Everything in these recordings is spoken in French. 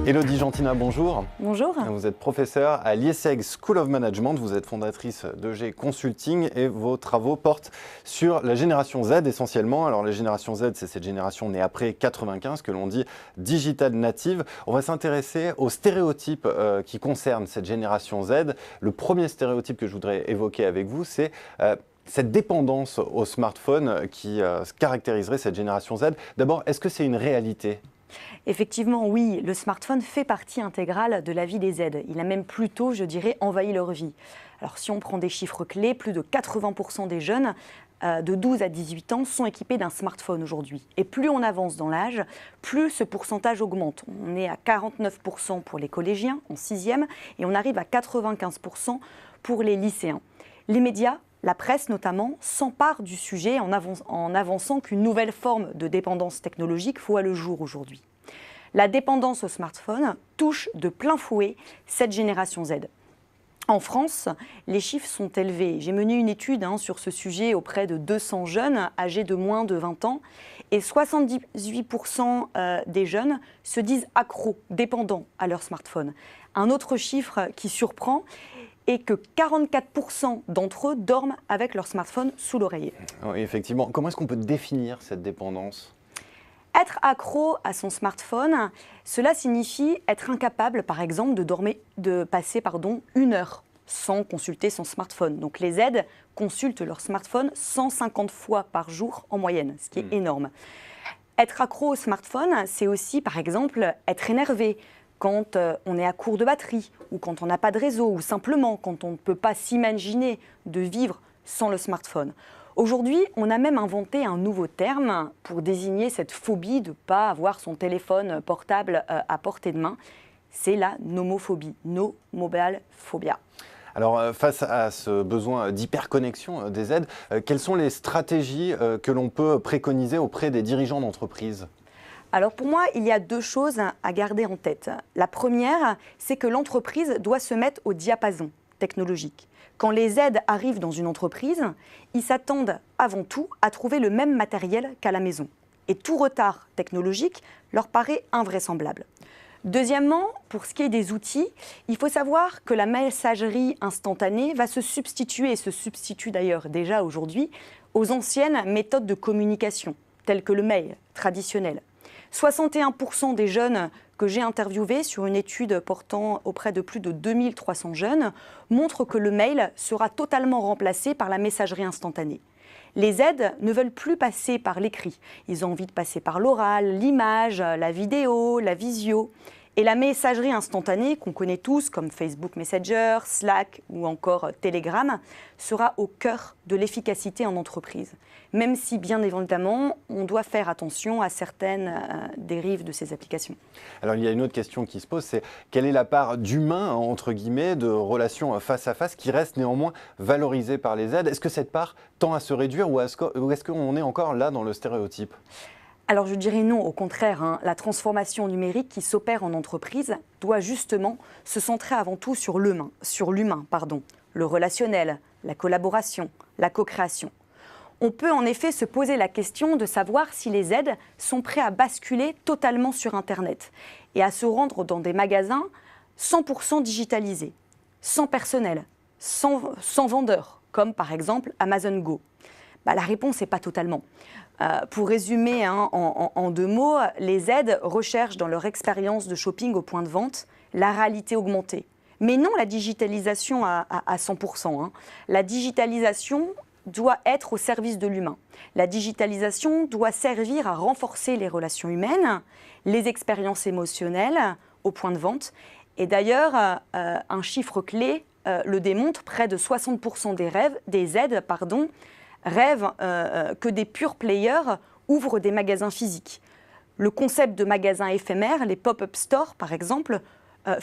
Élodie Gentina, bonjour. Bonjour. Vous êtes professeure à l'IESEG School of Management, vous êtes fondatrice d'EG Consulting et vos travaux portent sur la génération Z essentiellement. Alors la génération Z, c'est cette génération née après 95 que l'on dit digital native. On va s'intéresser aux stéréotypes qui concernent cette génération Z. Le premier stéréotype que je voudrais évoquer avec vous, c'est cette dépendance au smartphone qui caractériserait cette génération Z. D'abord, est-ce que c'est une réalité ? Effectivement, oui, le smartphone fait partie intégrale de la vie des Z. Il a même plutôt, je dirais, envahi leur vie. Alors si on prend des chiffres clés, plus de 80% des jeunes de 12 à 18 ans sont équipés d'un smartphone aujourd'hui. Et plus on avance dans l'âge, plus ce pourcentage augmente. On est à 49% pour les collégiens en 6e et on arrive à 95% pour les lycéens. Les médias, la presse notamment, s'empare du sujet en avançant qu'une nouvelle forme de dépendance technologique voit le jour aujourd'hui. La dépendance au smartphone touche de plein fouet cette génération Z. En France, les chiffres sont élevés. J'ai mené une étude sur ce sujet auprès de 200 jeunes âgés de moins de 20 ans et 78% des jeunes se disent accros, dépendants à leur smartphone. Un autre chiffre qui surprend est que 44% d'entre eux dorment avec leur smartphone sous l'oreiller. Oui, effectivement. Comment est-ce qu'on peut définir cette dépendance ? Être accro à son smartphone, cela signifie être incapable, par exemple, de passer 1 heure sans consulter son smartphone. Donc les Z consultent leur smartphone 150 fois par jour en moyenne, ce qui est énorme. Être accro au smartphone, c'est aussi, par exemple, être énervé quand on est à court de batterie, ou quand on n'a pas de réseau, ou simplement quand on ne peut pas s'imaginer de vivre sans le smartphone. Aujourd'hui, on a même inventé un nouveau terme pour désigner cette phobie de ne pas avoir son téléphone portable à portée de main. C'est la nomophobie, no mobile phobia. Alors, face à ce besoin d'hyperconnexion des Z, quelles sont les stratégies que l'on peut préconiser auprès des dirigeants d'entreprise ? Alors pour moi, il y a 2 choses à garder en tête. La première, c'est que l'entreprise doit se mettre au diapason technologique. Quand les Z arrivent dans une entreprise, ils s'attendent avant tout à trouver le même matériel qu'à la maison. Et tout retard technologique leur paraît invraisemblable. Deuxièmement, pour ce qui est des outils, il faut savoir que la messagerie instantanée va se substituer, et se substitue d'ailleurs déjà aujourd'hui, aux anciennes méthodes de communication, telles que le mail traditionnel. 61% des jeunes que j'ai interviewés sur une étude portant auprès de plus de 2300 jeunes montrent que le mail sera totalement remplacé par la messagerie instantanée. Les Z ne veulent plus passer par l'écrit. Ils ont envie de passer par l'oral, l'image, la vidéo, la visio. Et la messagerie instantanée, qu'on connaît tous comme Facebook Messenger, Slack ou encore Telegram, sera au cœur de l'efficacité en entreprise. Même si, bien évidemment, on doit faire attention à certaines dérives de ces applications. Alors, il y a une autre question qui se pose, c'est quelle est la part d'humain, entre guillemets, de relations face à face qui reste néanmoins valorisée par les Z ? Est-ce que cette part tend à se réduire ou est-ce qu'on est encore là dans le stéréotype ? Alors je dirais non, au contraire, la transformation numérique qui s'opère en entreprise doit justement se centrer avant tout sur l'humain, le relationnel, la collaboration, la co-création. On peut en effet se poser la question de savoir si les Z sont prêts à basculer totalement sur Internet et à se rendre dans des magasins 100% digitalisés, sans personnel, sans vendeur, comme par exemple Amazon Go. La réponse n'est pas totalement. Pour résumer en 2 mots, les Z recherchent dans leur expérience de shopping au point de vente la réalité augmentée. Mais non la digitalisation à 100%. La digitalisation doit être au service de l'humain. La digitalisation doit servir à renforcer les relations humaines, les expériences émotionnelles au point de vente. Et d'ailleurs, un chiffre clé le démontre, près de 60% des Z rêvent que des pure players ouvrent des magasins physiques. Le concept de magasin éphémère, les pop-up stores par exemple,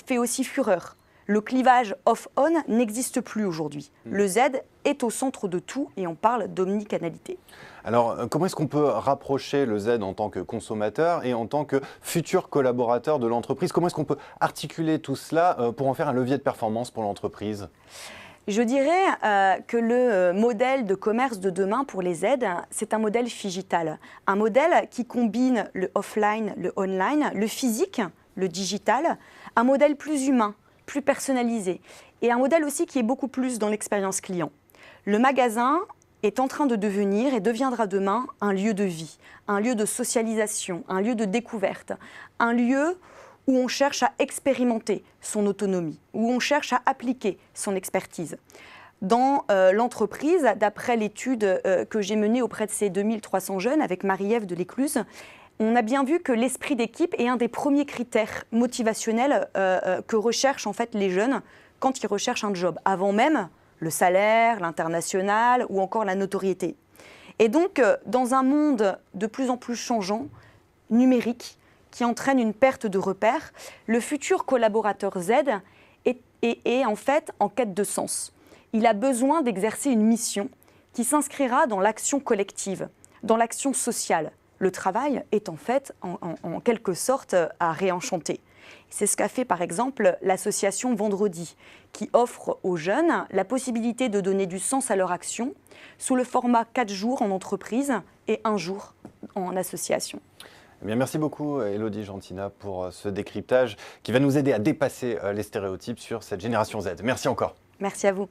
fait aussi fureur. Le clivage off-on n'existe plus aujourd'hui. Le Z est au centre de tout et on parle d'omnicanalité. Alors, comment est-ce qu'on peut rapprocher le Z en tant que consommateur et en tant que futur collaborateur de l'entreprise ? Comment est-ce qu'on peut articuler tout cela pour en faire un levier de performance pour l'entreprise ? Je dirais que le modèle de commerce de demain pour les Z, c'est un modèle phygital. Un modèle qui combine le offline, le online, le physique, le digital, un modèle plus humain, plus personnalisé et un modèle aussi qui est beaucoup plus dans l'expérience client. Le magasin est en train de devenir et deviendra demain un lieu de vie, un lieu de socialisation, un lieu de découverte, un lieu où on cherche à expérimenter son autonomie, où on cherche à appliquer son expertise. Dans l'entreprise, d'après l'étude que j'ai menée auprès de ces 2300 jeunes avec Marie-Ève de l'Écluse, on a bien vu que l'esprit d'équipe est un des premiers critères motivationnels que recherchent en fait les jeunes quand ils recherchent un job, avant même le salaire, l'international ou encore la notoriété. Et donc, dans un monde de plus en plus changeant, numérique, qui entraîne une perte de repères, le futur collaborateur Z est en fait en quête de sens. Il a besoin d'exercer une mission qui s'inscrira dans l'action collective, dans l'action sociale. Le travail est en fait, en quelque sorte, à réenchanter. C'est ce qu'a fait par exemple l'association Vendredi, qui offre aux jeunes la possibilité de donner du sens à leur action sous le format 4 jours en entreprise et 1 jour en association. Eh bien, merci beaucoup Élodie Gentina pour ce décryptage qui va nous aider à dépasser les stéréotypes sur cette génération Z. Merci encore. Merci à vous.